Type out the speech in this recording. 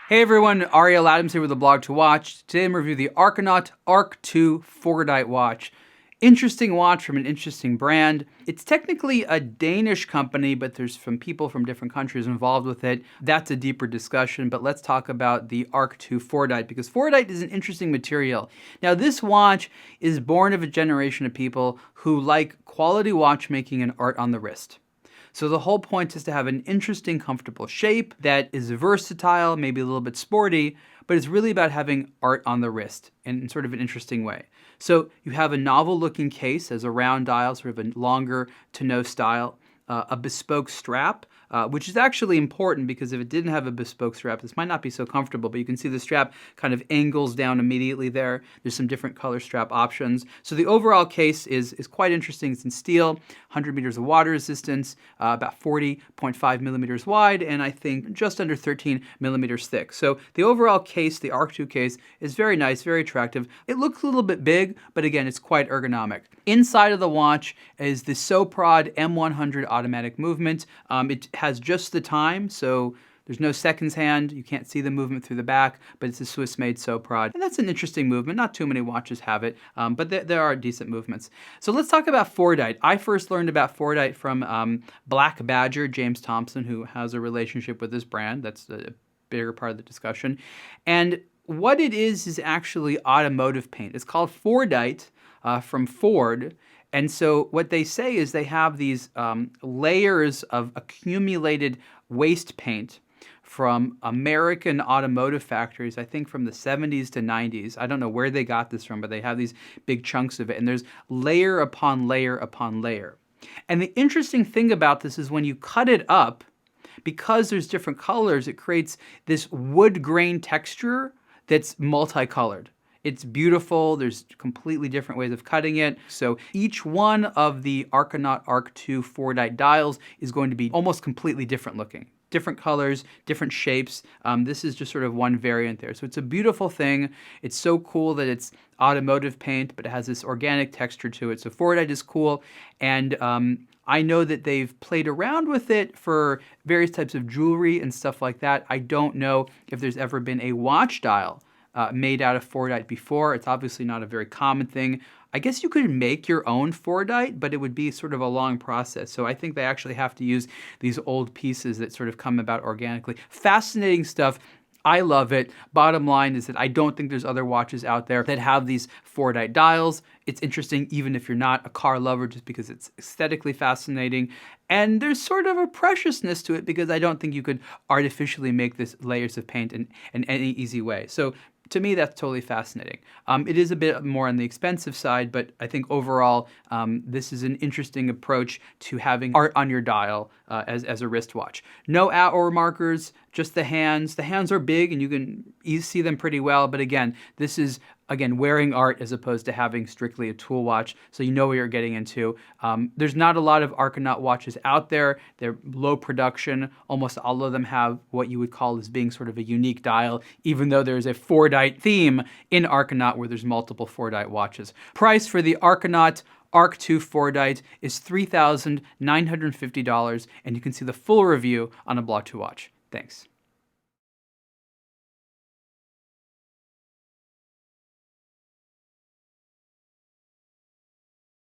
Hey everyone, Ariel Adams here with a blog to watch. Today I'm reviewing the Arcanaut Arc 2 Fordite watch. Interesting watch from an interesting brand. It's technically a Danish company, but there's some people from different countries involved with it. That's a deeper discussion, but let's talk about the Arc 2 Fordite, because Fordite is an interesting material. Now this watch is born of a generation of people who like quality watchmaking and art on the wrist. So the whole point is to have an interesting, comfortable shape that is versatile, maybe a little bit sporty, but it's really about having art on the wrist in sort of an interesting way. So you have a novel-looking case as a round dial, sort of a longer to no style, a bespoke strap, which is actually important because if it didn't have a bespoke strap, this might not be so comfortable, but you can see the strap kind of angles down immediately there. There's some different color strap options. So the overall case is quite interesting. It's in steel, 100 meters of water resistance, about 40.5 millimeters wide, and I think just under 13 millimeters thick. So the overall case, the Arc 2 case, is very nice, very attractive. It looks a little bit big, but again, it's quite ergonomic. Inside of the watch is the Soprod M100 automatic movement. It has just the time, so there's no seconds hand. You can't see the movement through the back, but it's a Swiss-made Soprod. And that's an interesting movement. Not too many watches have it, but there are decent movements. So let's talk about Fordite. I first learned about Fordite from Black Badger, James Thompson, who has a relationship with this brand. That's a bigger part of the discussion. And what it is actually automotive paint. It's called Fordite from Ford. And so what they say is they have these layers of accumulated waste paint from American automotive factories, I think from the 70s to 90s. I don't know where they got this from, but they have these big chunks of it. And there's layer upon layer upon layer. And the interesting thing about this is when you cut it up, because there's different colors, it creates this wood grain texture that's multicolored. It's beautiful. There's completely different ways of cutting it. So each one of the Arcanaut Arc 2 Fordite dials is going to be almost completely different looking. Different colors, different shapes. This is just sort of one variant there. So it's a beautiful thing. It's so cool that it's automotive paint, but it has this organic texture to it. So Fordite is cool. And I know that they've played around with it for various types of jewelry and stuff like that. I don't know if there's ever been a watch dial made out of Fordite before. It's obviously not a very common thing. I guess you could make your own Fordite, but it would be sort of a long process. So I think they actually have to use these old pieces that sort of come about organically. Fascinating stuff. I love it. Bottom line is that I don't think there's other watches out there that have these Fordite dials. It's interesting even if you're not a car lover, just because it's aesthetically fascinating. And there's sort of a preciousness to it because I don't think you could artificially make this layers of paint in any easy way. So to me, that's totally fascinating. It is a bit more on the expensive side, but I think overall, this is an interesting approach to having art on your dial as a wristwatch. No hour markers, just the hands. The hands are big and you can see them pretty well, but again, this is wearing art as opposed to having strictly a tool watch, so you know what you're getting into. There's not a lot of Arcanaut watches out there. They're low production. Almost all of them have what you would call as being sort of a unique dial, even though there's a Fordite theme in Arcanaut where there's multiple Fordite watches. Price for the Arcanaut Arc 2 Fordite is $3,950, and you can see the full review on a blog to watch. Thanks.